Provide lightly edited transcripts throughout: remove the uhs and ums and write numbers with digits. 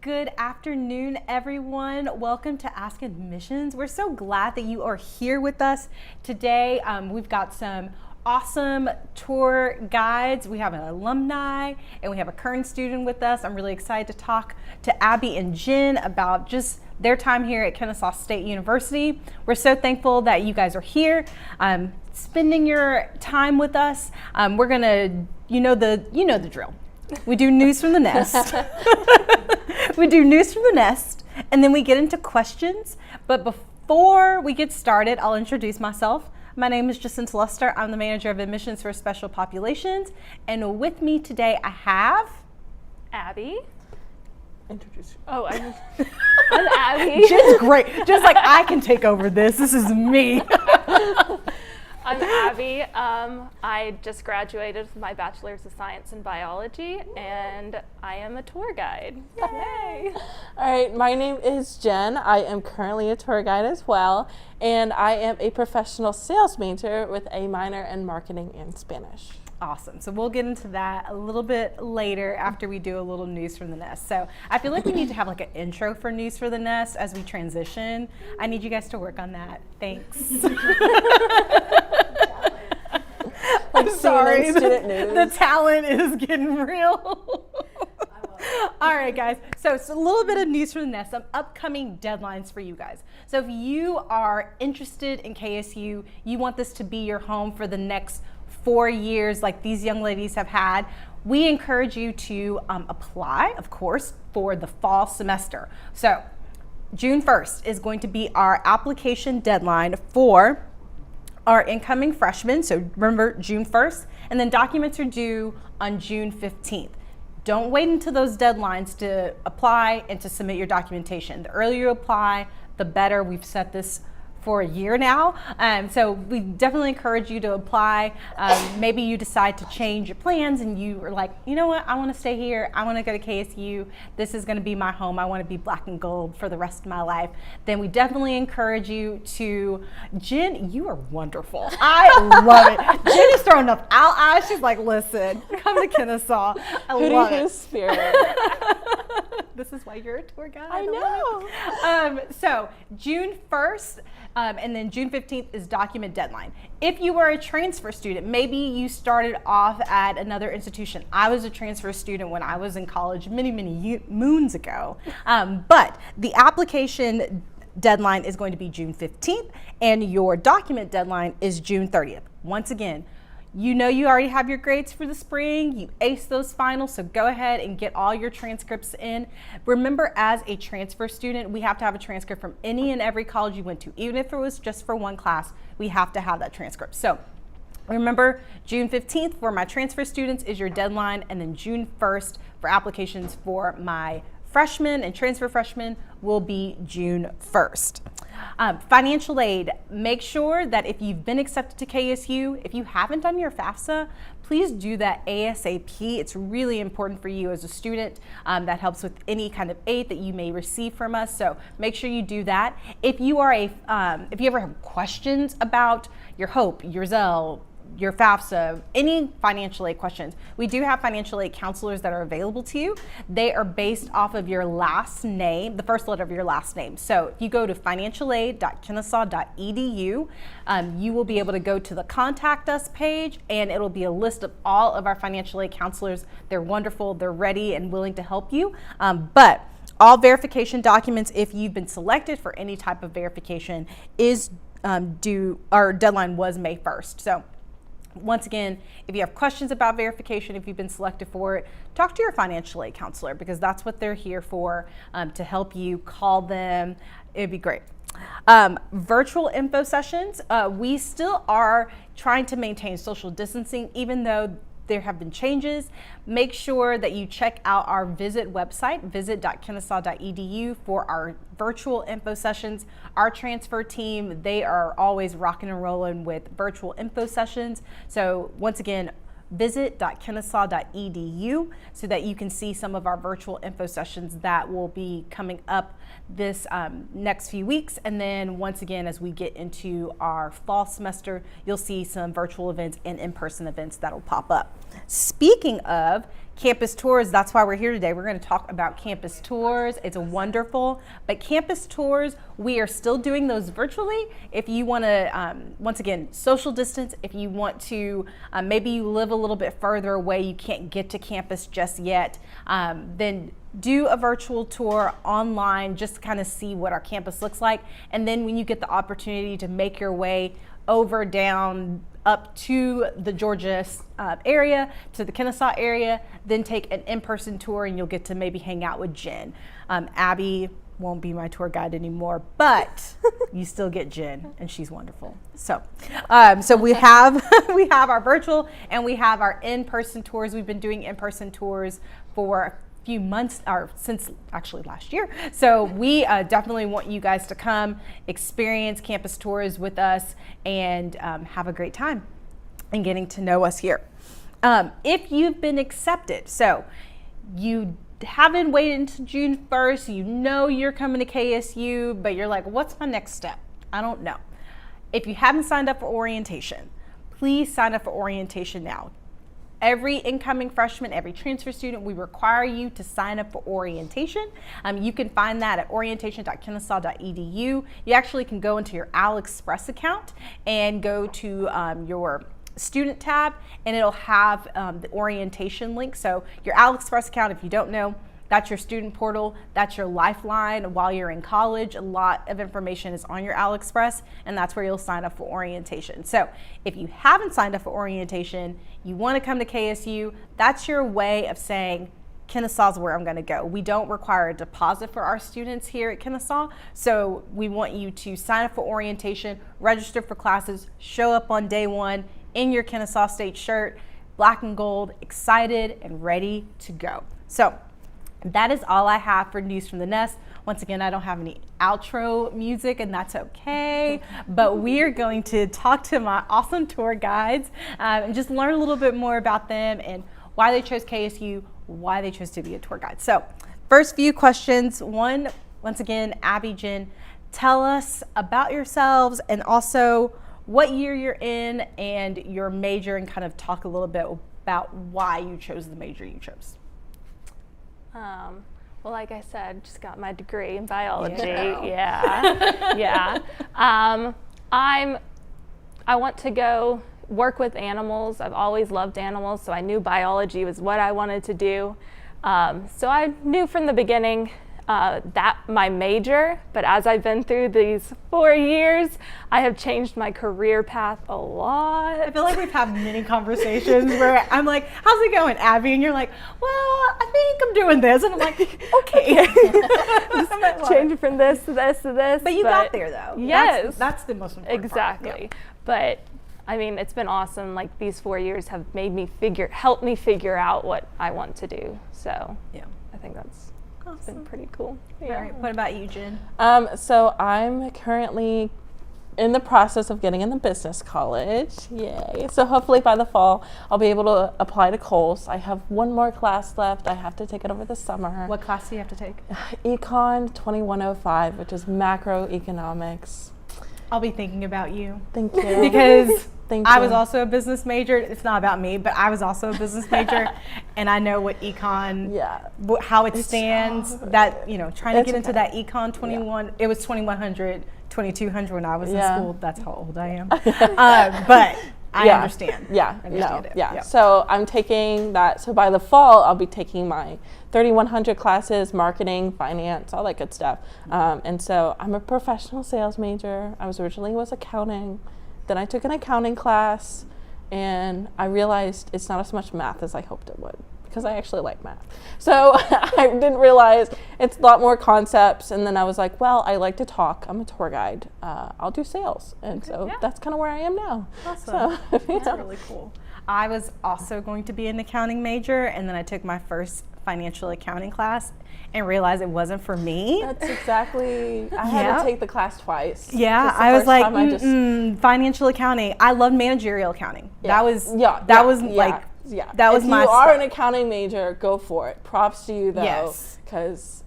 Good afternoon, everyone. Welcome to Ask Admissions. We're so glad that you are here with us today. We've got some awesome tour guides. We have an alumni and we have a current student with us. I'm really excited to talk to Abbi and Jenn about just their time here at Kennesaw State University. We're so thankful that you guys are here, spending your time with us. We're gonna, you know the drill. We do news from the nest. We do news from the nest, and then we get into questions. But before we get started, I'll introduce myself. My name is Jacinta. I'm the manager of admissions for special populations, and with me today I have Abbi. Introduce you. Oh, I'm Abbi. Jenn's great. Just like I can take over this. This is me. I'm Abbi. I just graduated with my bachelor's of science in biology, and I am a tour guide. Yay! All right, my name is Jenn. I am currently a tour guide as well, and I am a professional sales major with a minor in marketing and Spanish. Awesome. So we'll get into that a little bit later after we do a little news from the nest. So I feel like we need to have like an intro for news for the nest as we transition. I need you guys to work on that. Thanks. I'm sorry. Student news. The talent is getting real. All right, guys. So it's a little bit of news from the nest, some upcoming deadlines for you guys. So if you are interested in KSU, you want this to be your home for the next 4 years like these young ladies have had, we encourage you to apply, of course, for the fall semester. So June 1st is going to be our application deadline for our incoming freshmen. So remember, June 1st, and then documents are due on June 15th. Don't wait until those deadlines to apply and to submit your documentation. The earlier you apply, the better. We've set this for a year now. So we definitely encourage you to apply. Maybe you decide to change your plans and you are like, you know what, I want to stay here. I want to go to KSU. This is going to be my home. I want to be black and gold for the rest of my life. Then we definitely encourage you to, Jenn, you are wonderful. I love it. Jenn is throwing up out eyes. She's like, listen, come to Kennesaw. I love Hooty Hoo it. spirit. This is why you're a tour guide. I know. So June 1st, and then June 15th is document deadline. If you were a transfer student, maybe you started off at another institution. I was a transfer student when I was in college many moons ago. But the application deadline is going to be June 15th, and your document deadline is June 30th. Once again, you know you already have your grades for the spring, you aced those finals, so go ahead and get all your transcripts in. Remember, as a transfer student, we have to have a transcript from any and every college you went to. Even if it was just for one class, we have to have that transcript. So remember, June 15th for my transfer students is your deadline, and then June 1st for applications for my freshmen and transfer freshmen will be June 1st. Financial aid, make sure that if you've been accepted to KSU, if you haven't done your FAFSA, please do that ASAP. It's really important for you as a student. That helps with any kind of aid that you may receive from us. So make sure you do that. If you are if you ever have questions about your HOPE, your Zell, your FAFSA, any financial aid questions, we do have financial aid counselors that are available to you. They are based off of your last name, the first letter of your last name. So if you go to financialaid.kennesaw.edu, you will be able to go to the contact us page, and it'll be a list of all of our financial aid counselors. They're wonderful, they're ready and willing to help you. But all verification documents, if you've been selected for any type of verification, is due, our deadline was May 1st. So once again, if you have questions about verification, if you've been selected for it, talk to your financial aid counselor, because that's what they're here for, to help you. Call them. It'd be great. Virtual info sessions. We still are trying to maintain social distancing, even though there have been changes. Make sure that you check out our visit website, visit.kennesaw.edu, for our virtual info sessions. Our transfer team, they are always rocking and rolling with virtual info sessions. So once again, visit.kennesaw.edu so that you can see some of our virtual info sessions that will be coming up this next few weeks. And then once again, as we get into our fall semester, you'll see some virtual events and in-person events that'll pop up. Speaking of campus tours, that's why we're here today. We're going to talk about campus tours. It's wonderful, but campus tours, we are still doing those virtually. If you want to, once again, social distance, if you want to, maybe you live a little bit further away, you can't get to campus just yet, then do a virtual tour online just to kind of see what our campus looks like. And then when you get the opportunity to make your way over, down, up to the Georgia area, to the Kennesaw area, then take an in-person tour and you'll get to maybe hang out with Jen. Abby won't be my tour guide anymore, but you still get Jen, and she's wonderful. So we have we have our virtual and we have our in-person tours. We've been doing in-person tours for a few months, or since actually last year. So we definitely want you guys to come experience campus tours with us and have a great time and getting to know us here. If you've been accepted, so you haven't waited until June 1st, you know you're coming to KSU, but you're like, what's my next step? I don't know. If you haven't signed up for orientation, please sign up for orientation now. Every incoming freshman, every transfer student, we require you to sign up for orientation. You can find that at orientation.kennesaw.edu. You actually can go into your AlExpress account and go to your student tab, and it'll have the orientation link. So your AlExpress account, if you don't know, that's your student portal, that's your lifeline while you're in college. A lot of information is on your AlExpress, and that's where you'll sign up for orientation. So if you haven't signed up for orientation, you want to come to KSU, that's your way of saying, Kennesaw's where I'm going to go. We don't require a deposit for our students here at Kennesaw, so we want you to sign up for orientation, register for classes, show up on day one in your Kennesaw State shirt, black and gold, excited and ready to go. So that is all I have for News from the Nest. Once again, I don't have any outro music, and that's okay, but we are going to talk to my awesome tour guides and just learn a little bit more about them and why they chose KSU, why they chose to be a tour guide. So first few questions. One, once again, Abbi, Jenn, tell us about yourselves and also what year you're in and your major, and kind of talk a little bit about why you chose the major you chose. Well, like I said, just got my degree in biology. Yeah. Yeah. I want to go work with animals. I've always loved animals, so I knew biology was what I wanted to do. So I knew from the beginning that my major, but as I've been through these 4 years, I have changed my career path a lot. I feel like we've had many conversations where I'm like, how's it going, Abbi? And you're like, well, I think I'm doing this. And I'm like, okay. Changing from this to this to this. But you got there, though. Yes. That's the most important Exactly. part. Yeah. But I mean, it's been awesome. Like, these 4 years have made me helped me figure out what I want to do. So Yeah. I think that's Awesome. been pretty cool. All right. What about you, Jenn? So I'm currently in the process of getting into business college. Yay. So hopefully by the fall, I'll be able to apply to Coles. I have one more class left. I have to take it over the summer. What class do you have to take? Econ 2105, which is macroeconomics. I'll be thinking about you. Thank you. Because Thank I you. was also a business major. It's not about me, but I was also a business major, and I know what econ, Yeah. how it stands. so That, you know, trying to It's get into okay. that econ 21. It was 2100, 2200 when I was in Yeah. school. That's how old I am. But I understand. Yeah, I understand it. yeah. Yep. So I'm taking that. So by the fall, I'll be taking my 3100 classes, marketing, finance, all that good stuff. And so I'm a professional sales major. I was originally accounting. Then I took an accounting class, and I realized it's not as much math as I hoped it would, because I actually like math. So I didn't realize it's a lot more concepts. And then I was like, well, I like to talk. I'm a tour guide. I'll do sales. And so Yeah. that's kind of where I am now. Awesome. So, That's yeah. really cool. I was also going to be an accounting major, and then I took my first financial accounting class and realized it wasn't for me. That's exactly, I had Yeah. to take the class twice. Yeah, 'Cause the I was first like, time I just- financial accounting. I love managerial accounting. Yeah. That was Yeah, that yeah, was yeah, like yeah. that was if my you are stuff. an accounting major, go for it. Props to you though, Yes. because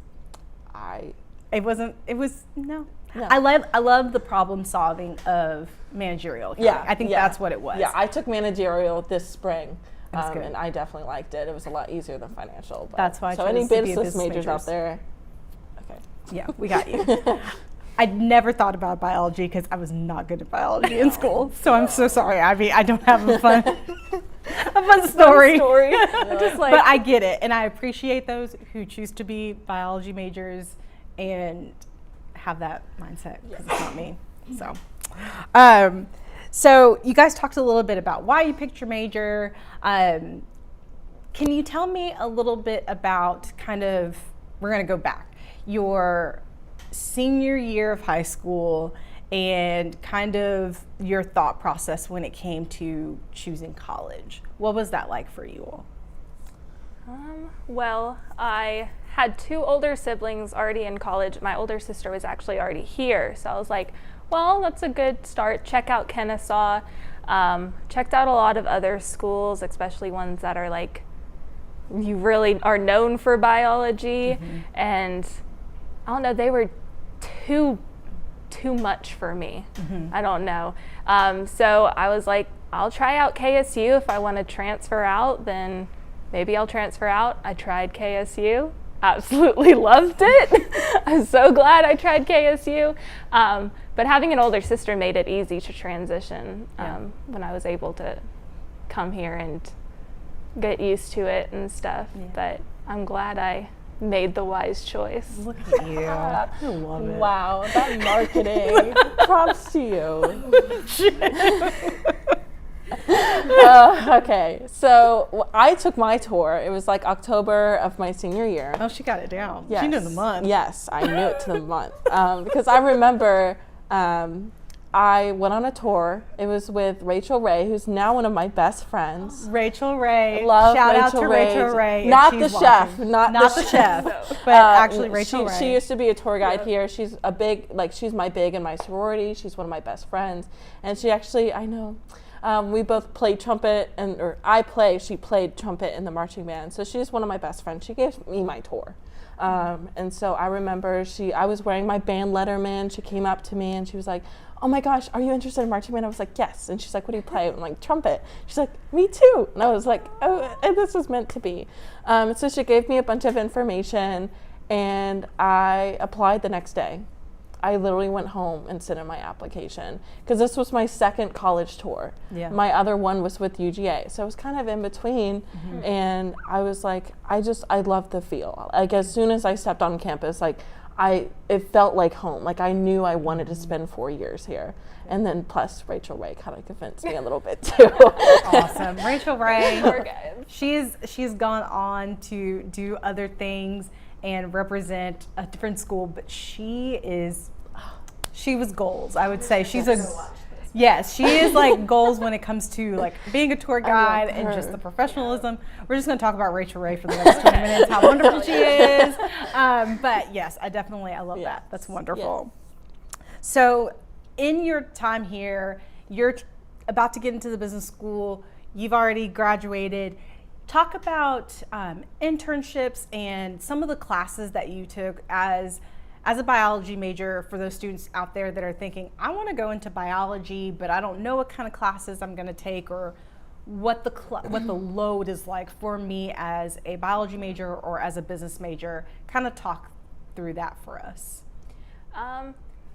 It wasn't. It was no. No. I love the problem solving of managerial accounting. I think that's what it was. Yeah, I took managerial this spring. That's good. And I definitely liked it. It was a lot easier than financial. But That's why I so chose any to be a business business majors out majors. there, okay. Yeah, we got you. I never thought about biology because I was not good at biology in school. So I'm so sorry, Abby. I don't have a fun story. Just like, But I get it, and I appreciate those who choose to be biology majors and have that mindset, because it's not me. So you guys talked a little bit about why you picked your major. Can you tell me a little bit about we're going to go back, your senior year of high school and kind of your thought process when it came to choosing college. What was that like for you all? Well, I had 2 older siblings already in college. My older sister was actually already here. So I was like, well, that's a good start. Check out Kennesaw. Checked out a lot of other schools, especially ones that are like, you really are known for biology. And I don't know, they were too much for me. I don't know. So I was like, I'll try out KSU. If I want to transfer out, then maybe I'll transfer out. I tried KSU. Absolutely loved it. I'm so glad I tried KSU. But having an older sister made it easy to transition when I was able to come here and get used to it and stuff. But I'm glad I made the wise choice. Look at you. I love it. Wow, that marketing. Props to you. Okay, so I took my tour. It was like October of my senior year. Oh, she got it down. Yes. She knew the month. Yes, I knew it to the month. Because I remember I went on a tour. It was with Rachel Ray, who's now one of my best friends. Rachel Ray. Love Shout out Rachel to Ray. Rachel Ray. if Not she's the chef. watching. Not the chef. But actually Rachel Ray. She used to be a tour guide here. She's a big, she's my big in my sorority. She's one of my best friends. And she actually, I know, we both played trumpet, she played trumpet in the marching band. So she's one of my best friends. She gave me my tour. And so I remember I was wearing my band Letterman. She came up to me and she was like, oh my gosh, are you interested in marching band? I was like, yes. And she's like, what do you play? I'm like, trumpet. She's like, me too. And I was like, oh, and this was meant to be. So she gave me a bunch of information and I applied the next day. I literally went home and sent in my application because this was my second college tour. Yeah. My other one was with UGA. So it was kind of in between. And I was like, I loved the feel. Like as soon as I stepped on campus, it felt like home. Like I knew I wanted to spend 4 years here. And then plus Rachel Ray kind of convinced me a little bit too. Awesome. Rachel Ray, Poor guys. she's gone on to do other things and represent a different school, but she was goals. I would say she is like goals when it comes to like being a tour guide and just the professionalism. We're just going to talk about Rachel Ray for the next 20 minutes, how wonderful she is. But yes, I love that. That's wonderful. Yes. So in your time here, you're about to get into the business school. You've already graduated. Talk about internships and some of the classes that you took as a biology major for those students out there that are thinking, I want to go into biology, but I don't know what kind of classes I'm going to take or what the load is like for me as a biology major or as a business major. Kind of talk through that for us.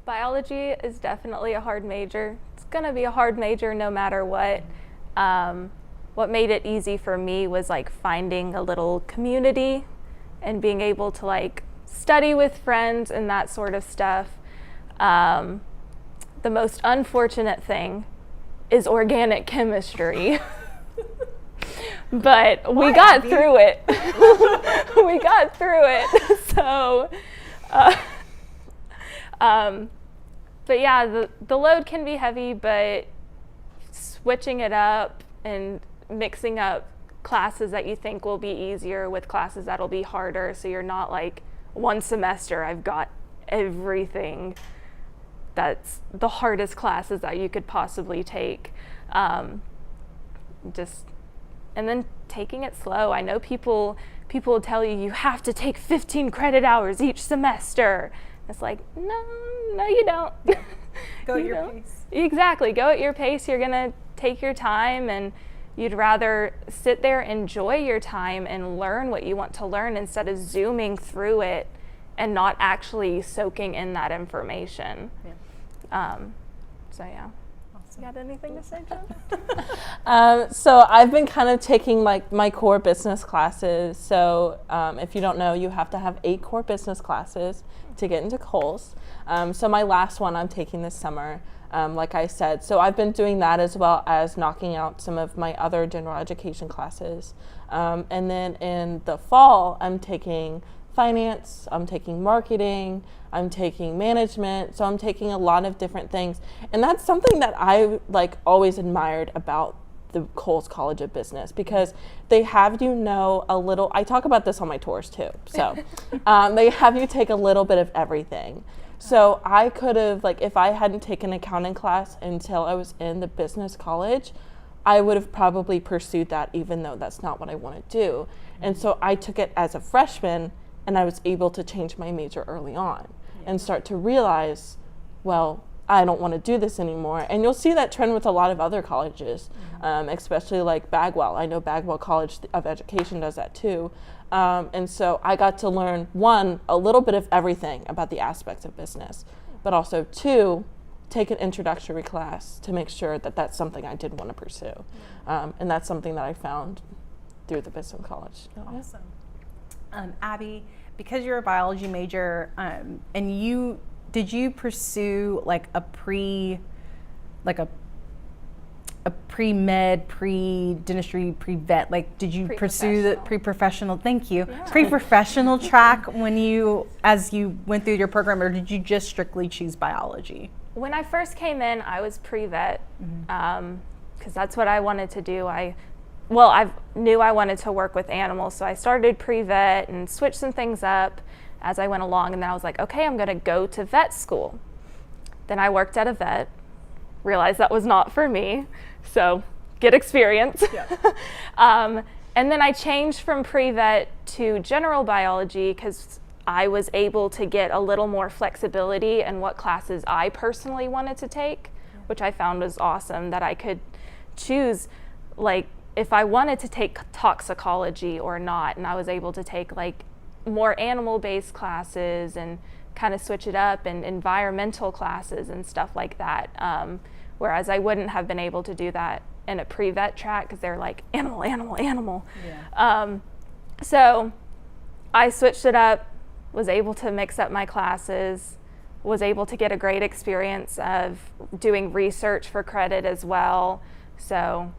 Biology is definitely a hard major. It's going to be a hard major no matter what. What made it easy for me was like finding a little community and being able to like study with friends and that sort of stuff. The most unfortunate thing is organic chemistry. But we got through it. We got through it. So, but yeah, the load can be heavy, but switching it up and mixing up classes that you think will be easier with classes that'll be harder, so you're not like, one semester I've got everything that's the hardest classes that you could possibly take. And then taking it slow. I know people will tell you have to take 15 credit hours each semester. It's like, no you don't. Go at your pace. Exactly, go at your pace. You're gonna take your time and You'd rather sit there, enjoy your time, and learn what you want to learn instead of zooming through it and not actually soaking in that information. Yeah. So yeah. You got anything to say, Jen? So I've been kind of taking like my core business classes. So if you don't know, you have to have 8 core business classes to get into Kohl's. So my last one I'm taking this summer, like I said. So I've been doing that as well as knocking out some of my other general education classes. And then in the fall, I'm taking finance, I'm taking marketing, I'm taking management, so I'm taking a lot of different things. And that's something that I like always admired about the Kohl's College of Business, because they have you know a little, I talk about this on my tours too, so they have you take a little bit of everything. So I could have, like, if I hadn't taken an accounting class until I was in the business college, I would have probably pursued that even though that's not what I want to do. And so I took it as a freshman, and I was able to change my major early on and start to realize, well, I don't want to do this anymore. And you'll see that trend with a lot of other colleges, especially like Bagwell. I know Bagwell College of Education does that too. And so I got to learn, 1, a little bit of everything about the aspects of business, but also 2, take an introductory class to make sure that that's something I did want to pursue. And that's something that I found through the business college. Awesome. Abby, because you're a biology major, and did you pursue like a pre-med, pre-dentistry, pre-vet, like did you pursue the pre-professional, thank you, pre-professional track as you went through your program, or did you just strictly choose biology? When I first came in, I was pre-vet, because that's what I wanted to do. I knew I wanted to work with animals, so I started pre-vet and switched some things up as I went along, and then I was like, okay, I'm gonna go to vet school. Then I worked at a vet, realized that was not for me, so get experience. Yeah. And then I changed from pre-vet to general biology because I was able to get a little more flexibility in what classes I personally wanted to take, which I found was awesome, that I could choose, like, if I wanted to take toxicology or not, and I was able to take like more animal-based classes and kind of switch it up, and environmental classes and stuff like that. Whereas I wouldn't have been able to do that in a pre-vet track because they're like animal. Yeah. So I switched it up, was able to mix up my classes, was able to get a great experience of doing research for credit as well. So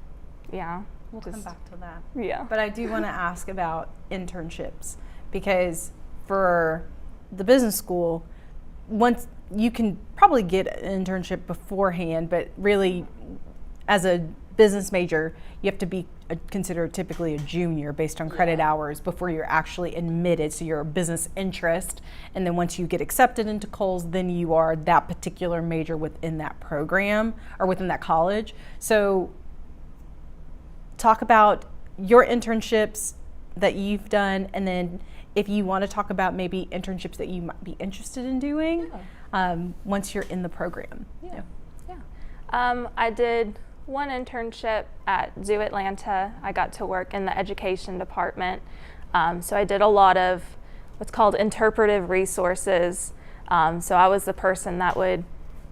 yeah. We'll come back to that. Yeah. But I do want to ask about internships, because for the business school, once you can probably get an internship beforehand, but really as a business major, you have to be considered typically a junior based on credit hours before you're actually admitted. So you're a business interest. And then once you get accepted into Kohl's, then you are that particular major within that program or within that college. So talk about your internships that you've done, and then if you want to talk about maybe internships that you might be interested in doing once you're in the program. I did one internship at Zoo Atlanta. I got to work in the education department. So I did a lot of what's called interpretive resources. So I was the person that would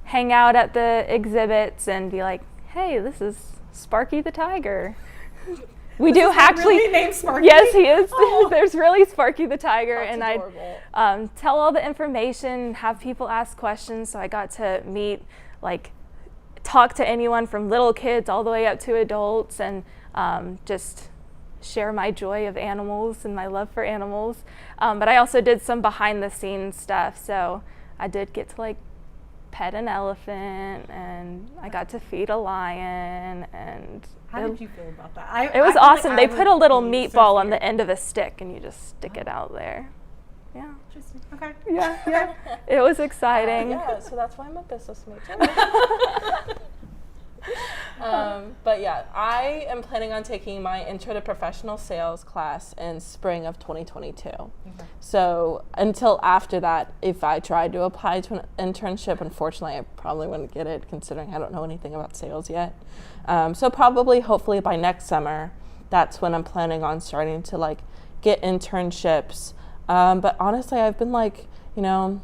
hang out at the exhibits and be like, hey, this is Sparky the tiger. We do actually really named Sparky? Yes, he is. Oh. There's really Sparky the tiger. That's and adorable. I tell all the information, have people ask questions. So I got to meet, like, talk to anyone from little kids all the way up to adults, and just share my joy of animals and my love for animals. But I also did some behind the scenes stuff. So I did get to like pet an elephant, and I got to feed a lion. And how did you feel about that? It was awesome. They put a little meatball on the end of a stick, and you just stick it out there. Yeah. Interesting. Okay. Yeah. It was exciting. Yeah, so that's why I'm a business major. But yeah, I am planning on taking my Intro to Professional Sales class in spring of 2022. Okay. So until after that, if I tried to apply to an internship, unfortunately, I probably wouldn't get it considering I don't know anything about sales yet. So probably, hopefully by next summer, that's when I'm planning on starting to like get internships. But honestly, I've been like, you know,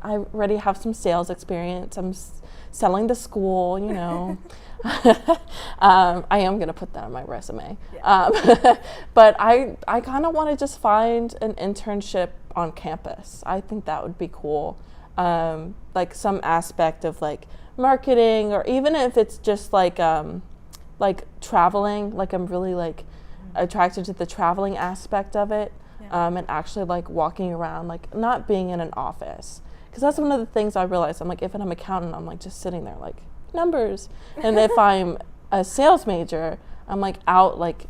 I already have some sales experience. I'm selling to school, you know. I am going to put that on my resume. Yeah. But I kind of want to just find an internship on campus. I think that would be cool. Like some aspect of like marketing, or even if it's just like traveling, like I'm really like attracted to the traveling aspect of it. Yeah. And actually like walking around, like not being in an office. Because that's one of the things I realized. I'm like, if I'm an accountant, I'm like just sitting there like numbers. And if I'm a sales major, I'm like out like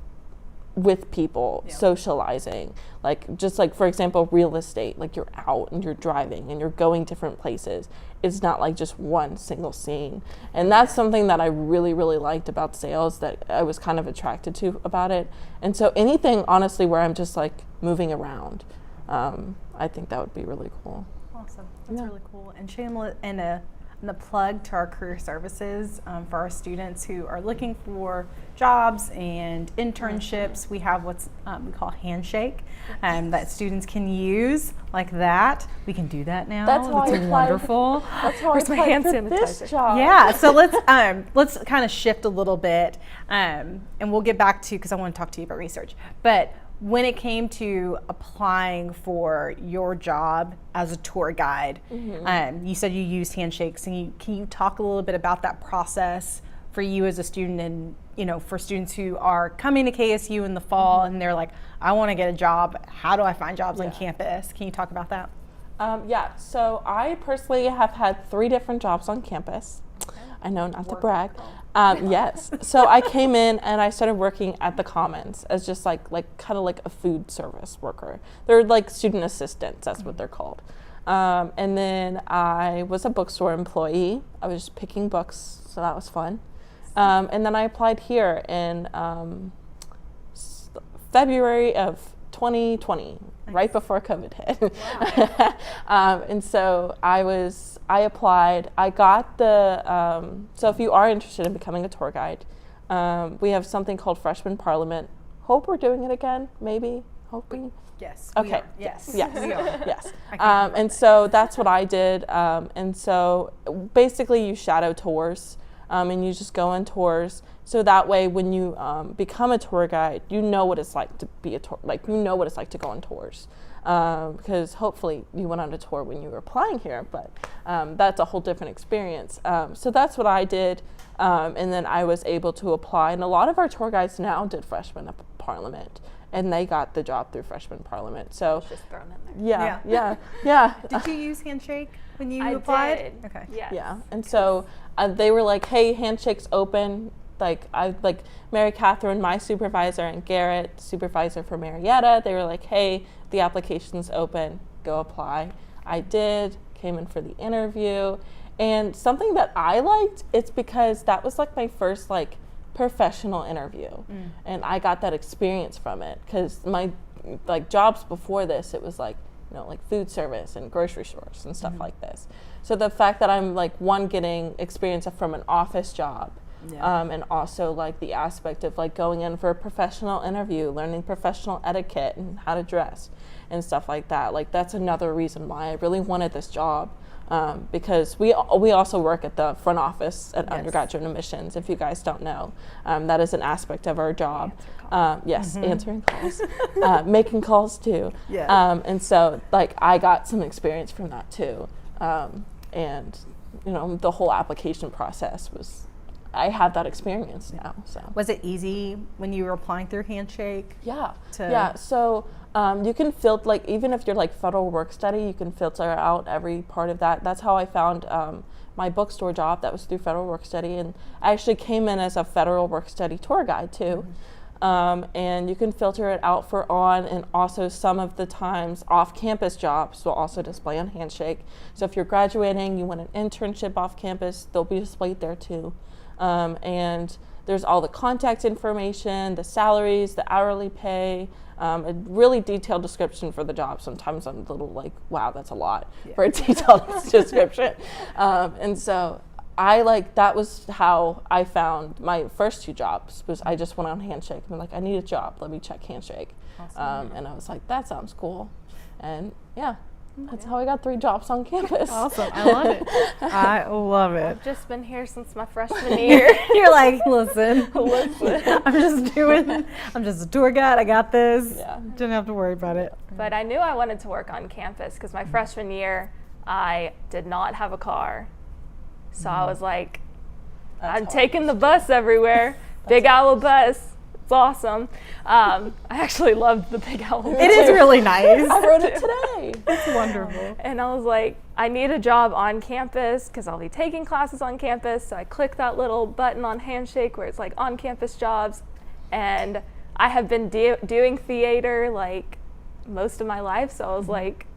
with people, socializing. Like just like, for example, real estate, like you're out and you're driving and you're going different places. It's not like just one single scene. And that's something that I really, really liked about sales, that I was kind of attracted to about it. And so anything, honestly, where I'm just like moving around, I think that would be really cool. Awesome. That's really cool. And shameless, and a plug to our career services for our students who are looking for jobs and internships. We have what's we call Handshake that students can use like that. We can do that now. That's how it's wonderful. That's how I applied for this job. Yeah. So let's kind of shift a little bit, and we'll get back to, because I want to talk to you about research, but. When it came to applying for your job as a tour guide, you said you used Handshakes, and can you talk a little bit about that process for you as a student, and you know, for students who are coming to KSU in the fall and they're like, I want to get a job. How do I find jobs on campus? Can you talk about that? Yeah. So I personally have had 3 different jobs on campus. Okay. I know, not to brag. Yes. So I came in and I started working at the Commons as just like kind of like a food service worker. They're like student assistants, that's what they're called. And then I was a bookstore employee. I was just picking books, so that was fun. And then I applied here in February of 2020, right before COVID hit. Wow. And so I applied. I got the, so if you are interested in becoming a tour guide, we have something called Freshman Parliament. Hope we're doing it again, maybe? Hoping? Yes. Okay. Yes. Yes. We are. Yes. And so that's what I did. And so basically you shadow tours. And you just go on tours, so that way when you become a tour guide, you know what it's like to be a tour, like you know what it's like to go on tours, because hopefully you went on a tour when you were applying here, but that's a whole different experience. So that's what I did, and then I was able to apply, and a lot of our tour guides now did Freshman Parliament, and they got the job through Freshman Parliament. So just thrown in there. Yeah. Did you use Handshake when you applied? Did. Okay. Yes. Yeah, and so they were like, "Hey, Handshake's open." Like Mary Catherine, my supervisor, and Garrett, supervisor for Marietta. They were like, "Hey, the application's open. Go apply." I did. Came in for the interview, and something that I liked, it's because that was like my first like professional interview, and I got that experience from it. Because my like jobs before this, it was like, you know, like food service and grocery stores and stuff like this. So the fact that I'm like getting experience from an office job, and also like the aspect of like going in for a professional interview, learning professional etiquette and how to dress and stuff like that. Like that's another reason why I really wanted this job, because we also work at the front office at undergraduate admissions. If you guys don't know, that is an aspect of our job. Answering calls, making calls too. And so like I got some experience from that too. And you know, the whole application process I have that experience now. So was it easy when you were applying through Handshake? So you can filter, like even if you're like federal work study, you can filter out every part of that. That's how I found my bookstore job. That was through federal work study, and I actually came in as a federal work study tour guide too. And you can filter it out for on, and also some of the times off-campus jobs will also display on Handshake. So if you're graduating, you want an internship off campus, they'll be displayed there too. and there's all the contact information, the salaries, the hourly pay, a really detailed description for the job. Sometimes I'm a little like, wow, that's a lot for a detailed description. And so that was how I found my first 2 jobs, was I just went on Handshake and like, I need a job, let me check Handshake. Awesome. And I was like, that sounds cool. And yeah, that's how I got 3 jobs on campus. Awesome. I love it. I love it. I've just been here since my freshman year. You're like, listen, Listen. I'm just a tour guide. I got this. Yeah. Didn't have to worry about it. But I knew I wanted to work on campus because my freshman year, I did not have a car. So I was like, I'm taking the bus everywhere. Big Owl bus. It's awesome. I actually loved the Big Owl bus. It is really nice. I wrote it today. It's wonderful. And I was like, I need a job on campus because I'll be taking classes on campus. So I clicked that little button on Handshake where it's like on campus jobs. And I have been doing theater like most of my life. So I was like,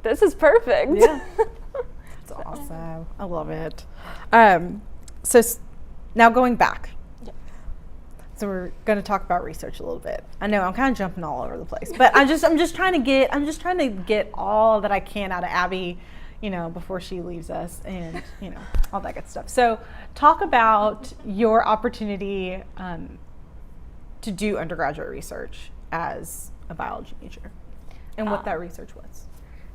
this is perfect. Yeah. That's awesome. I love it. Now going back. So we're going to talk about research a little bit. I know I'm kind of jumping all over the place, but I'm just trying to get all that I can out of Abbi, before she leaves us, and all that good stuff. So talk about your opportunity to do undergraduate research as a biology major, and what that research was.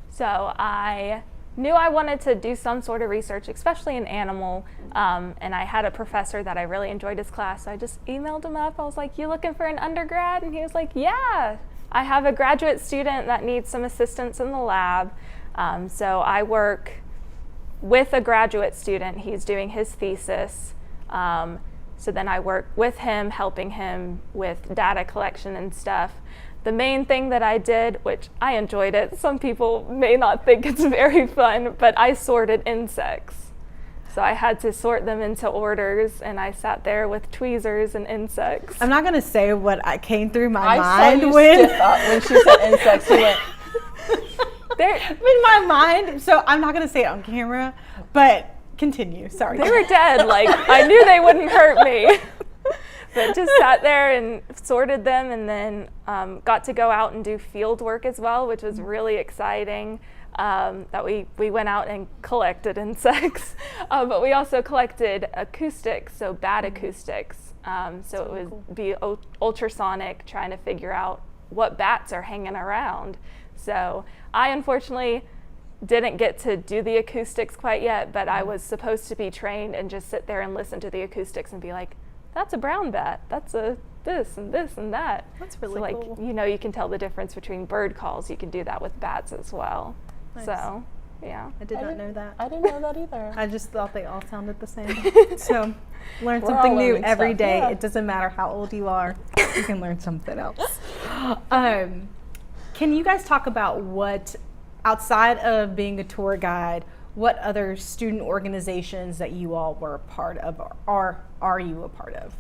So I knew I wanted to do some sort of research, especially in animal, and I had a professor that I really enjoyed his class, so I just emailed him up. I was like, you looking for an undergrad? And he was like, yeah, I have a graduate student that needs some assistance in the lab. So I work with a graduate student. He's doing his thesis. So then I work with him, helping him with data collection and stuff. The main thing that I did, which I enjoyed it, some people may not think it's very fun, but I sorted insects. So I had to sort them into orders, and I sat there with tweezers and insects. I'm not going to say what came through my I mind saw you when stiff up when she said insects. You went, in my mind. So I'm not going to say it on camera, but continue. Sorry. They were dead. Like, I knew they wouldn't hurt me. But just sat there and sorted them, and then got to go out and do field work as well, which was really exciting. That we went out and collected insects, but we also collected acoustics, so bat acoustics. So it would be ultrasonic, trying to figure out what bats are hanging around. So I unfortunately didn't get to do the acoustics quite yet, but I was supposed to be trained and just sit there and listen to the acoustics and be like, that's a brown bat, that's a this and this and that. That's really so like, cool. you can tell the difference between bird calls. You can do that with bats as well. Nice. So, yeah. I did not know that. I didn't know that either. I just thought they all sounded the same. So learn We're something all new learning every stuff, day. yeah. It doesn't matter how old you are. You can learn something else. Can you guys talk about what, outside of being a tour guide, what other student organizations that you all were a part of, or are you a part of?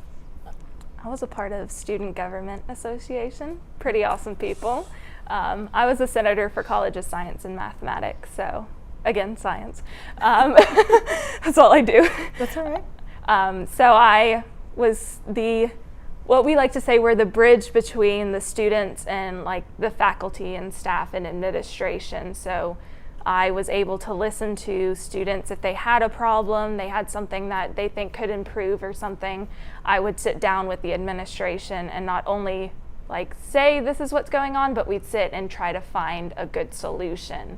I was a part of Student Government Association. Pretty awesome people. I was a senator for College of Science and Mathematics, so again, science. That's all I do. That's all right. So I was what we like to say, we're the bridge between the students and like the faculty and staff and administration. So I was able to listen to students if they had a problem, they had something that they think could improve or something. I would sit down with the administration and not only like say this is what's going on, but we'd sit and try to find a good solution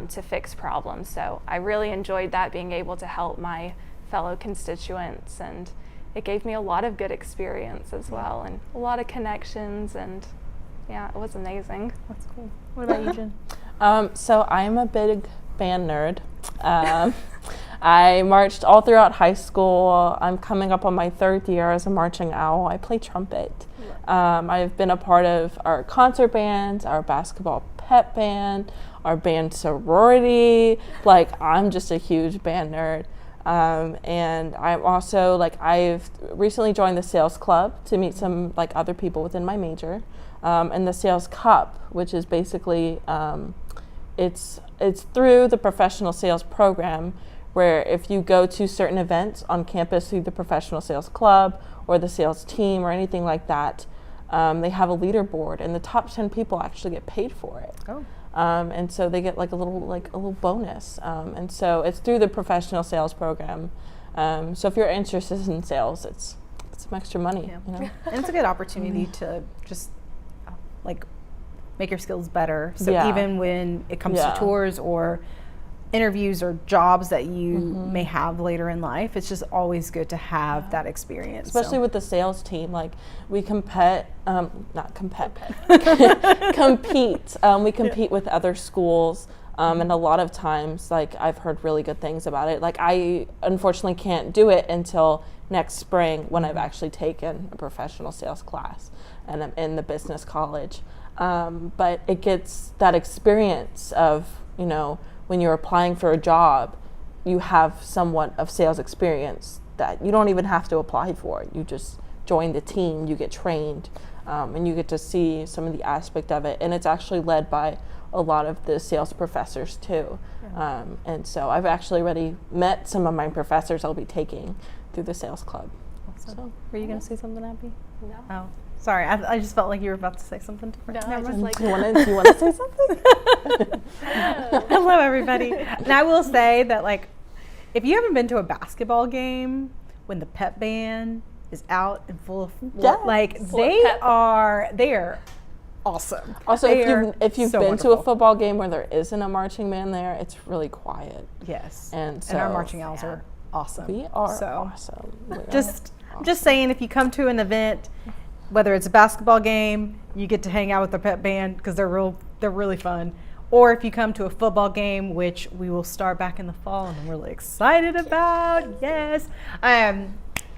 to fix problems. So I really enjoyed that, being able to help my fellow constituents, and it gave me a lot of good experience as well, and a lot of connections, and yeah, it was amazing. That's cool. What about you, Jen? So I'm a big band nerd. I marched all throughout high school. I'm coming up on my 3rd year as a marching owl. I play trumpet. I've been a part of our concert bands, our basketball pep band, our band sorority. Like, I'm just a huge band nerd. And I'm also, I've recently joined the sales club to meet some, other people within my major. And the Sales Cup, which is basically, it's through the professional sales program where if you go to certain events on campus through the professional sales club or the sales team or anything like that, they have a leaderboard, and the top 10 people actually get paid for it. Oh. And so they get like a little bonus. And so it's through the professional sales program. So if you're interested in sales, it's some extra money. Yeah. You know? And it's a good opportunity to just like make your skills better. So Yeah. even when it comes Yeah. to tours or interviews or jobs that you may have later in life, it's just always good to have that experience. Especially with the sales team, like we compete. We compete with other schools, and a lot of times, like I've heard really good things about it. Like I unfortunately can't do it until next spring when I've actually taken a professional sales class and I'm in the business college. But it gets that experience of, you know, when you're applying for a job, you have somewhat of sales experience that you don't even have to apply for. You just join the team, you get trained, and you get to see some of the aspect of it. And it's actually led by a lot of the sales professors too. Yeah. And so I've actually already met some of my professors I'll be taking through the sales club. Awesome. So, Were you going to say something, Abby? No. Oh, sorry. I just felt like you were about to say something different. No, I Never just mind. like do you want to say something? Hello, everybody. And I will say that, like, if you haven't been to a basketball game when the pep band is out and full of, Yes. like, Full of they pep. are awesome. Also, They if you've so been wonderful. to a football game where there isn't a marching band there, it's really quiet. Yes. And so our marching owls are awesome. we are so awesome. We are just awesome. saying, if you come to an event, whether it's a basketball game, you get to hang out with the pep band because they're really fun. Or if you come to a football game, which we will start back in the fall and I'm really excited about, yes.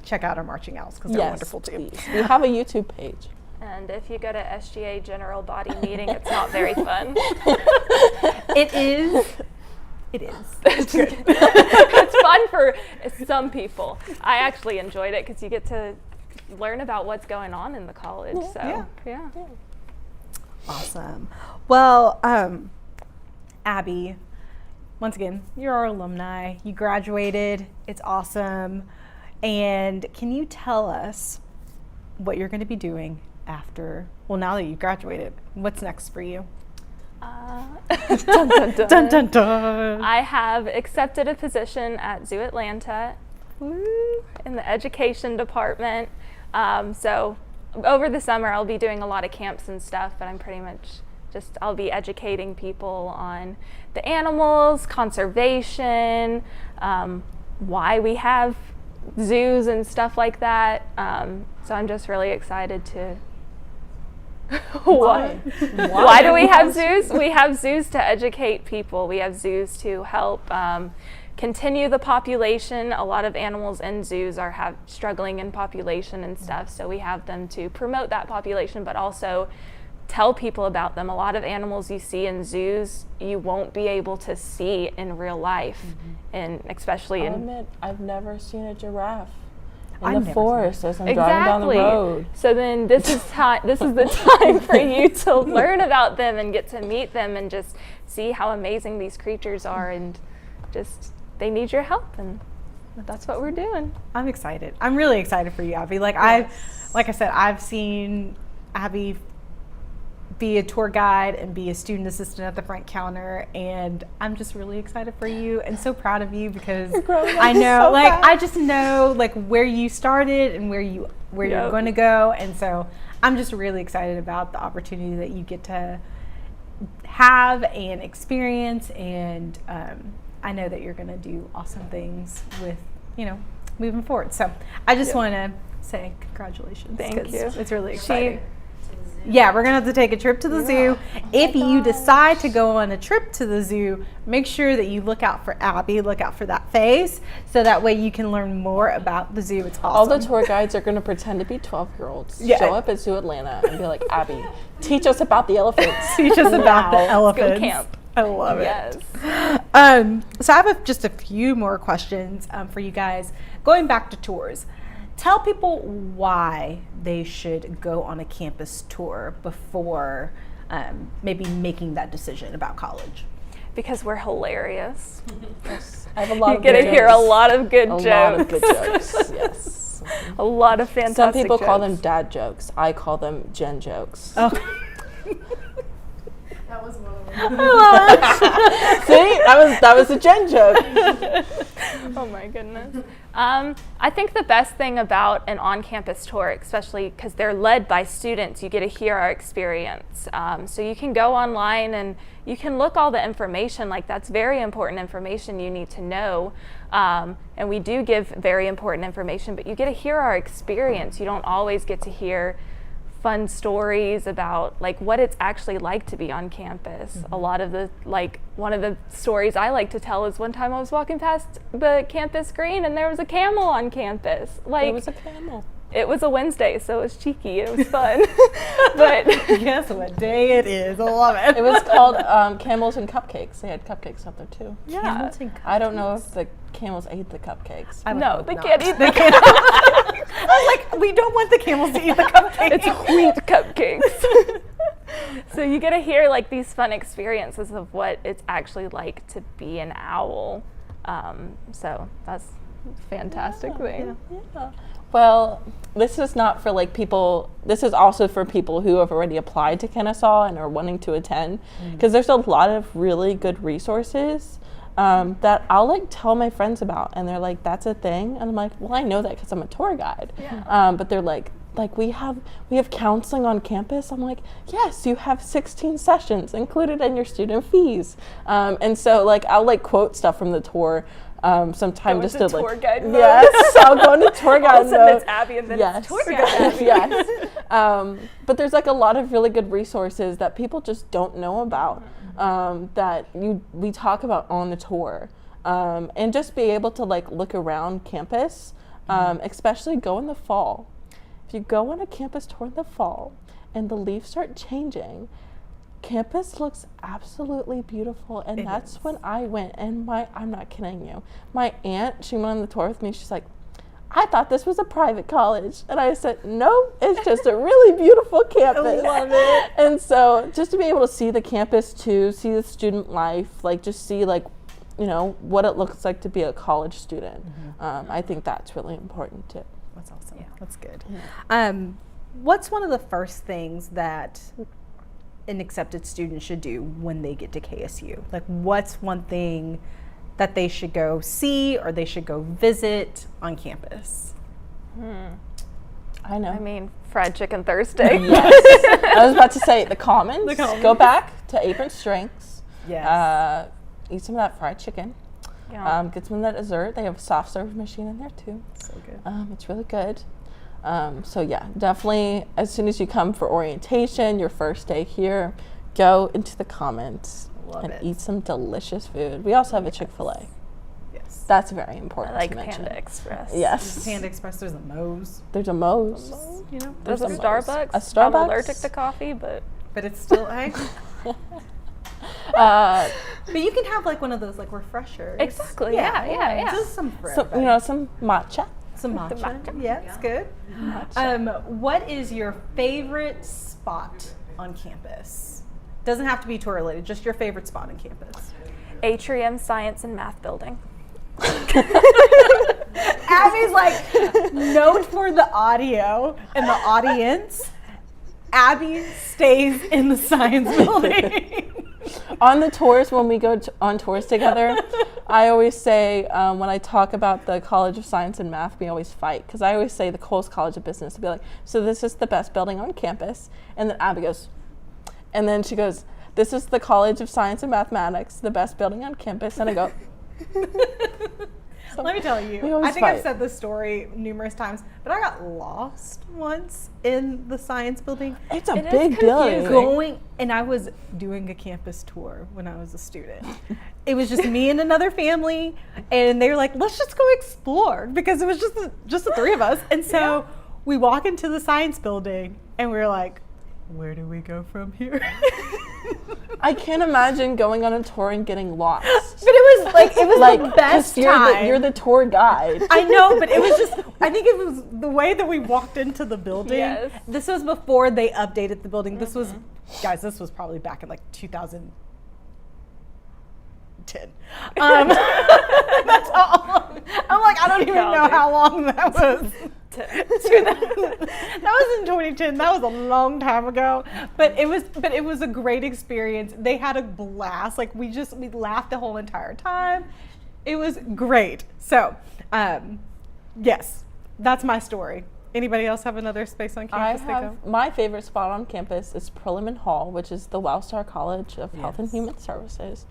Check out our marching owls because they're Yes, wonderful too. please. We have a YouTube page. And if you go to SGA General Body Meeting, it's not very fun. It is. It's good. It's fun for some people. I actually enjoyed it because you get to learn about what's going on in the college. So yeah. Awesome. Well, Abby, once again, you're our alumni. You graduated. It's awesome. And can you tell us what you're going to be doing after, well, now that you've graduated, what's next for you? Dun, dun, dun. Dun, dun, dun. I have accepted a position at Zoo Atlanta in the education department. So over the summer, I'll be doing a lot of camps and stuff, but I'm pretty much I'll be educating people on the animals, conservation, why we have zoos and stuff like that. So I'm just really excited to. Why? Why do we have zoos? We have zoos to educate people. We have zoos to help continue the population. A lot of animals in zoos are struggling in population and stuff, so we have them to promote that population, but also tell people about them. A lot of animals you see in zoos, you won't be able to see in real life, and especially I'll in admit, I've never seen a giraffe in I've the never forest as I'm driving down the road. So then this is the time for you to learn about them and get to meet them and just see how amazing these creatures are, and just they need your help, and that's what we're doing. I'm excited. I'm really excited for you, Abby. Like I said, I've seen Abby be a tour guide and be a student assistant at the front counter, and I'm just really excited for you and so proud of you because I know, so fast. I just know like where you started and where you're going to go, and so I'm just really excited about the opportunity that you get to have and experience, and I know that you're going to do awesome things with, moving forward. So I just want to say congratulations. Thank 'cause you. It's really exciting. Yeah, we're going to have to take a trip to the zoo. If you decide to go on a trip to the zoo, make sure that you look out for Abby, look out for that face, so that way you can learn more about the zoo. It's awesome. All the tour guides are going to pretend to be 12-years-olds, show up at Zoo Atlanta and be like, Abby, teach us about the elephants. Teach us about the elephants. camp. I love it. Yes. So I have just a few more questions for you guys. Going back to tours, tell people why they should go on a campus tour before maybe making that decision about college. Because we're hilarious. Yes. I have a lot You of get to good hear a jokes. lot of good A jokes. lot of good jokes, yes. A lot of fantastic Some people jokes. call them dad jokes. I call them Jen jokes. Oh. That was one of them. See, that was a Jen joke. Oh my goodness. I think the best thing about an on-campus tour, especially because they're led by students, you get to hear our experience. So you can go online and you can look all the information, like that's very important information you need to know. And we do give very important information, but you get to hear our experience. You don't always get to hear fun stories about like what it's actually like to be on campus. A lot of the, like one of the stories I like to tell is one time I was walking past the campus green and there was a camel on campus. Like It was a camel. it was a Wednesday, so it was cheeky. It was fun. But Guess what day it is? I love it. It was called Camels and Cupcakes. They had cupcakes up there too. yeah. I don't know if the camels ate the cupcakes. I would No, hope they not. can't eat They the can't. I was like, we don't want the camels to eat the cupcake. It's wheat cupcakes. So you get to hear like these fun experiences of what it's actually like to be an owl. So that's a fantastic thing. Yeah. Well, this is not for like people, this is also for people who have already applied to Kennesaw and are wanting to attend, because there's a lot of really good resources that I'll like tell my friends about, and they're like, that's a thing, and I'm like, well, I know that because I'm a tour guide. But they're like we have counseling on campus. I'm like, yes, you have 16 sessions included in your student fees. And so like I'll like quote stuff from the tour sometime Go just into to like tour guide mode. yes, I'll go into tour All guide of a sudden mode. it's Abby and then Yes. it's tour guide Abby. Yes. But there's like a lot of really good resources that people just don't know about, that we talk about on the tour, and just be able to like look around campus, especially go in the fall. If you go on a campus tour in the fall and the leaves start changing, campus looks absolutely beautiful. And It that's is. when I went, and I'm not kidding you, my aunt, she went on the tour with me, she's like, I thought this was a private college. And I said, no, it's just a really beautiful campus. I love it. And so just to be able to see the campus too, see the student life, like just see like, you know, what it looks like to be a college student. I think that's really important too. That's awesome. That's good. What's one of the first things that an accepted student should do when they get to KSU? Like, what's one thing that they should go see or they should go visit on campus? I know. I mean, fried chicken Thursday. Yes. I was about to say the Commons. The Commons. Go back to Apron Strengths. Yes. Eat some of that fried chicken. Yeah. Get some of that dessert. They have a soft serve machine in there too. So good. It's really good. So yeah, definitely as soon as you come for orientation, your first day here, go into the Commons Love and it. eat some delicious food. We also have a Chick-fil-A. Yes. That's very I important like to mention. Panda Express. Yes. Panda Express, there's a Moe's, There's a Moe's. you know, There's a There's a Starbucks. A I'm Starbucks? allergic to coffee, but but it's still egg. Uh, But you can have like one of those like refreshers. exactly. Yeah. Just some for some, you know, some matcha. some matcha. matcha. Yeah, it's good. What is your favorite spot on campus? Doesn't have to be tour related, just your favorite spot on campus. Atrium Science and Math Building. Abby's like, note for the audio and the audience, Abby stays in the science building. On the tours, when we go on tours together, I always say, when I talk about the College of Science and Math, we always fight, because I always say the Coles College of Business to be like, so this is the best building on campus. And then Abby goes, and then she goes, this is the College of Science and Mathematics, the best building on campus. And I go, Let me tell we you, always I think I've fight. said this story numerous times, but I got lost once in the science building. it's a It is big building. confusing. Going, and I was doing a campus tour when I was a student. It was just me and another family, and they were like, let's just go explore, because it was just the three of us. And so we walk into the science building, and we were like, where do we go from here? I can't imagine going on a tour and getting lost. But it was Like, the best 'cause you're time. you're the tour guide. I know, but it was just, I think it was the way that we walked into the building. Yes. This was before they updated the building. This was, guys, this was probably back in like 2000. 10. That's how long. I'm like, I don't even know how long that was. That was in 2010. That was a long time ago, but it was a great experience. They had a blast. Like we laughed the whole entire time. It was great. So, yes, that's my story. Anybody else have another space on campus? My favorite spot on campus is Perlman Hall, which is the Wellstar College of Health and Human Services,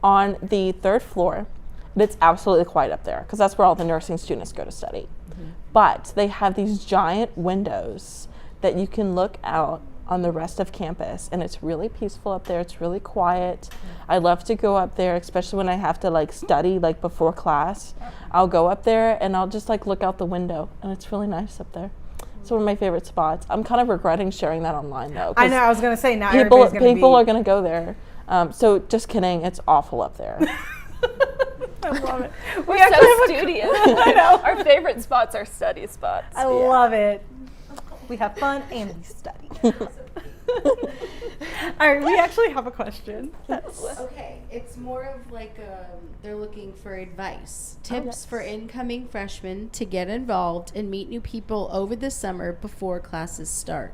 on the 3rd floor. And it's absolutely quiet up there because that's where all the nursing students go to study. Mm-hmm. But they have these giant windows that you can look out on the rest of campus, and it's really peaceful up there. It's really quiet. I love to go up there, especially when I have to like study like before class. I'll go up there and I'll just like look out the window, and it's really nice up there. It's one of my favorite spots. I'm kind of regretting sharing that online though. I know, I was gonna say now people are gonna go there. So just kidding, it's awful up there. I love it. We're so studious. I know. Our favorite spots are study spots. I love it. We have fun and we study. All right, we actually have a question. Okay, it's more of like they're looking for advice, tips for incoming freshmen to get involved and meet new people over the summer before classes start.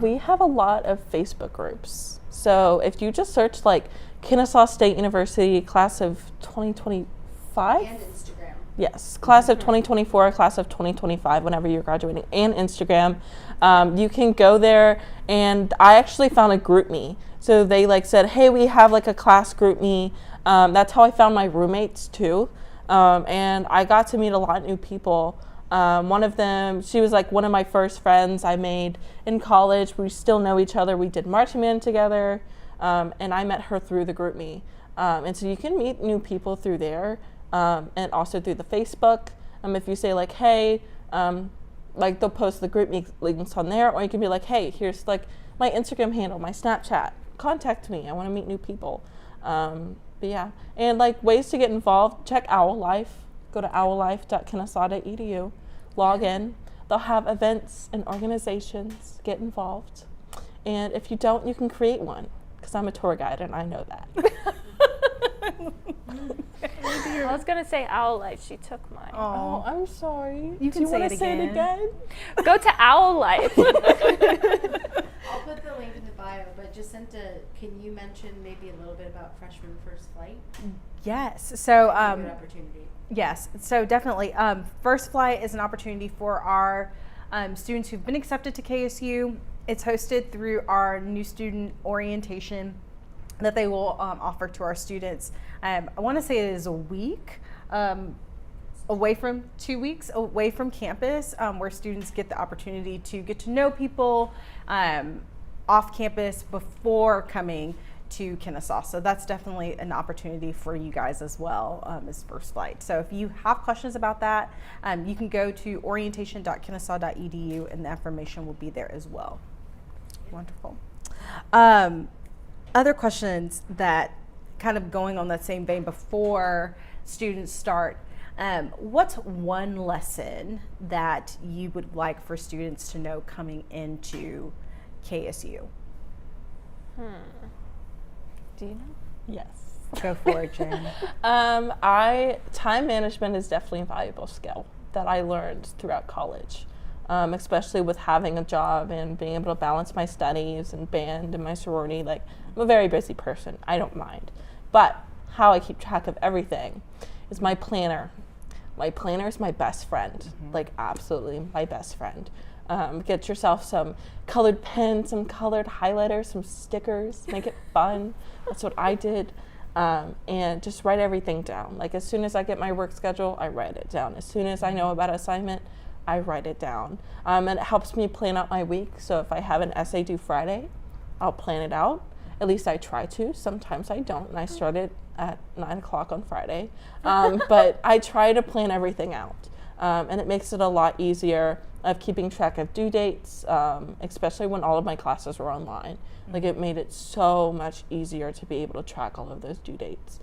We have a lot of Facebook groups. So if you just search like Kennesaw State University class of 2025. And Instagram. Yes, class of 2024, class of 2025, whenever you're graduating, and Instagram. You can go there, and I actually found a group me. So they like said, hey, we have like a class group me. That's how I found my roommates too. And I got to meet a lot of new people. One of them, she was like one of my first friends I made in college. We still know each other. We did marching band together, and I met her through the group me. And so you can meet new people through there. And also through the Facebook. If you say like, hey, like they'll post the group links on there, or you can be like, hey, here's like my Instagram handle, my Snapchat, contact me, I want to meet new people. But yeah, and like ways to get involved, check Owl Life, go to owllife.kennesaw.edu, log in, they'll have events and organizations, get involved. And if you don't, you can create one, because I'm a tour guide and I know that. I was gonna say Owl Life. She took mine. Oh, I'm sorry. You can say it again. Go to Owl Life. I'll put the link in the bio, but Jacinta, can you mention maybe a little bit about Freshman First Flight? Yes. So Good opportunity. yes. So definitely, First Flight is an opportunity for our students who've been accepted to KSU. It's hosted through our new student orientation that they will offer to our students. I want to say it is a week away from 2 weeks away from campus, where students get the opportunity to get to know people off campus before coming to Kennesaw. So that's definitely an opportunity for you guys as well, as First Flight. So if you have questions about that, you can go to orientation.kennesaw.edu and the information will be there as well. Wonderful. Other questions that kind of going on that same vein before students start, what's one lesson that you would like for students to know coming into KSU? Do you know? Yes. Go for it, Jen. Time management is definitely a valuable skill that I learned throughout college. Especially with having a job and being able to balance my studies and band and my sorority. Like, I'm a very busy person. I don't mind. But how I keep track of everything is my planner. My planner is my best friend. Like, absolutely my best friend. Get yourself some colored pens, some colored highlighters, some stickers. Make it fun. That's what I did. And just write everything down. Like, as soon as I get my work schedule, I write it down. As soon as I know about an assignment, I write it down. And it helps me plan out my week. So if I have an essay due Friday, I'll plan it out. At least I try to. Sometimes I don't, and I start it at 9 o'clock on Friday. But I try to plan everything out. And it makes it a lot easier of keeping track of due dates, especially when all of my classes were online. Like, it made it so much easier to be able to track all of those due dates.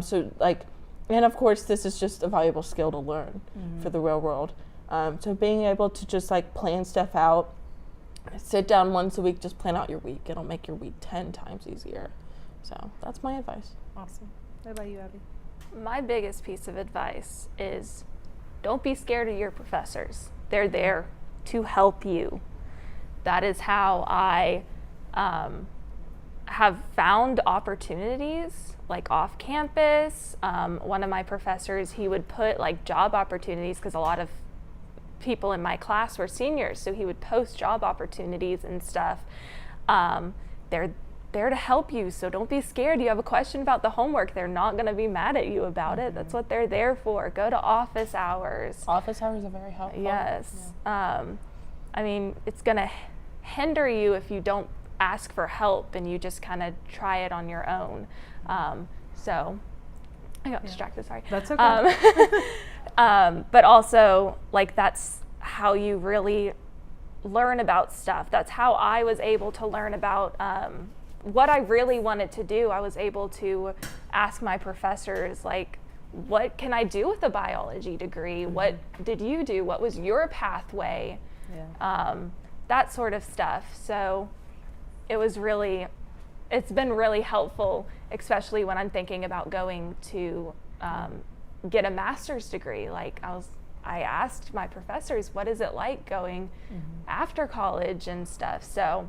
So like, and of course, this is just a valuable skill to learn for the real world. So being able to just like plan stuff out, sit down once a week, just plan out your week. It'll make your week 10 times easier. So that's my advice. Awesome. What about you, Abby? My biggest piece of advice is don't be scared of your professors. They're there to help you. That is how I have found opportunities like off campus. One of my professors, he would put like job opportunities, because a lot of people in my class were seniors, so he would post job opportunities and stuff. They're there to help you, so don't be scared. You have a question about the homework, they're not going to be mad at you about it. That's what they're there for. Go to office hours. Office hours are very helpful. Yes. I mean, it's going to hinder you if you don't ask for help and you just kind of try it on your own. So I got distracted, sorry. That's okay. But also, like, that's how you really learn about stuff. That's how I was able to learn about what I really wanted to do. I was able to ask my professors, like, what can I do with a biology degree? What did you do? What was your pathway? That sort of stuff. So it's been really helpful, especially when I'm thinking about going to get a master's degree. Like, I asked my professors, what is it like going after college and stuff? So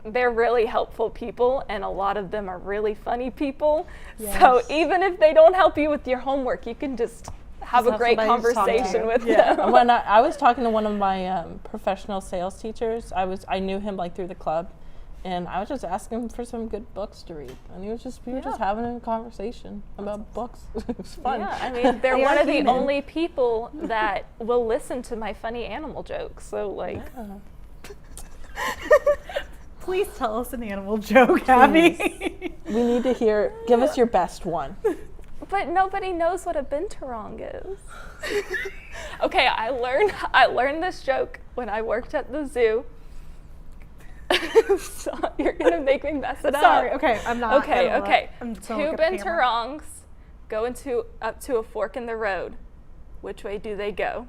they're really helpful people, and a lot of them are really funny people. Yes. So even if they don't help you with your homework, you can just have a great conversation with them. When I was talking to one of my professional sales teachers, I knew him like through the club, and I was just asking him for some good books to read, and we were just having a conversation about books. It was fun. Yeah, I mean, they're one of the only people that will listen to my funny animal jokes. So, like, Please tell us an animal joke, Abby. We need to hear. Give us your best one. but nobody knows what a binturong is. Okay, I learned this joke when I worked at the zoo. So you're gonna make me mess it up. Sorry. Okay, I'm not. Okay. I'm just Two gonna look at the camera. binturongs go up to a fork in the road. Which way do they go?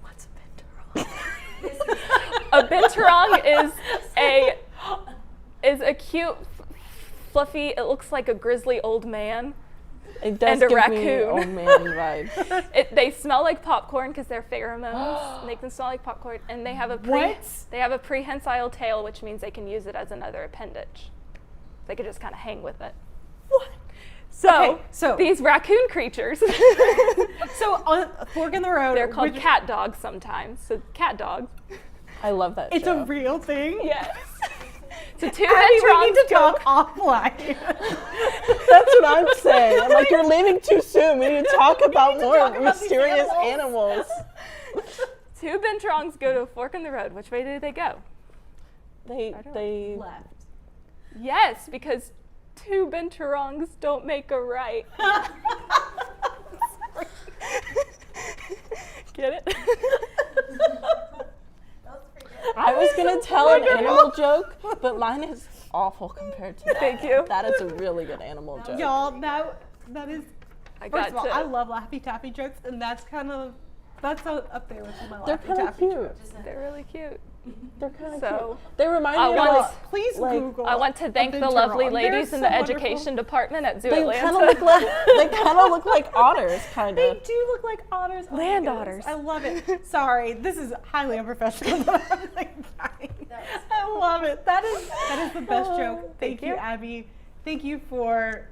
What's a binturong? A binturong is a cute, fluffy. It looks like a grizzly old man. It does And a give raccoon. me old man vibes. They smell like popcorn because their pheromones make them smell like popcorn, and they have a prehensile tail, which means they can use it as another appendage. They could just kind of hang with it. What? So, Okay, so- these raccoon creatures, So on a fork in the road. they're called cat dogs sometimes. So cat dogs. I love that It's show. a real thing. Yes. So two Abby, we binturongs need to go. talk offline. That's what I'm saying. I'm like, you're leaving too soon. We need to talk about more talk about these mysterious animals. Two binturongs go to a fork in the road. Which way do they go? They Left. Yes, because two binturongs don't make a right. Get it? I was gonna tell an animal joke, but mine is awful compared to that. Thank you. That is a really good animal joke. Y'all, that is. I First got of all, to. I love Laffy Taffy jokes, and that's up there with my They're Laffy kind of Taffy cute. jokes. They're really cute. They're kind of So cute. They remind I me of want- like, Please like, Google. I want to thank a the lovely binturong. ladies They're in the so wonderful. education department at Zoo they Atlanta. kind of look like otters, kind They of. do look like otters. Oh my Land goodness, otters. I love it. Sorry, this is highly unprofessional. But I'm like, dying. I love it. That is the best joke. Thank you, you. Abby. Thank you for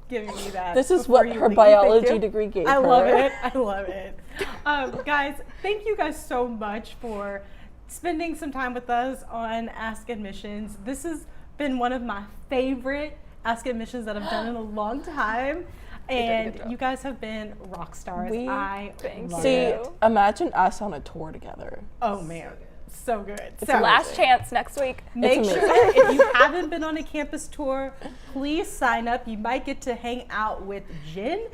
giving me that. This is before what you her leave. biology Thank you. degree gave I her. love it. I love it. Guys, thank you guys so much for spending some time with us on Ask Admissions. This has been one of my favorite Ask Admissions that I've done in a long time. And you guys have been rock stars. I Thank love See, it. imagine us on a tour together. Oh man, so good. It's So Last chance next week. make It's sure if you haven't been on a campus tour, please sign up. You might get to hang out with Jen.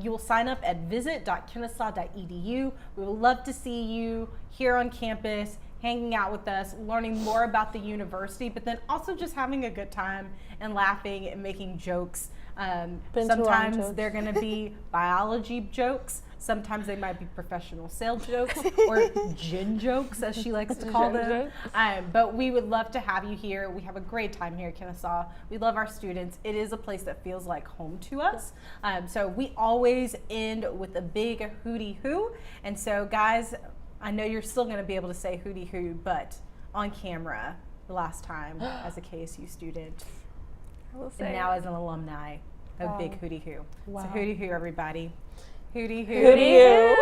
You'll sign up at visit.kennesaw.edu. We would love to see you here on campus, hanging out with us, learning more about the university, but then also just having a good time and laughing and making jokes. Been too long Sometimes jokes. they're going to be biology jokes. Sometimes they might be professional sales jokes or Jen jokes, as she likes to call Jen them. jokes. But we would love to have you here. We have a great time here at Kennesaw. We love our students. It is a place that feels like home to us. So we always end with a big Hooty Hoo. And so, guys, I know you're still going to be able to say Hooty Hoo, but on camera, the last time as a KSU student, I will say and now as an alumni, a Wow. big Hooty Hoo. Wow. So Hooty Hoo, everybody. Hooty Hoo. Hooty Hoo.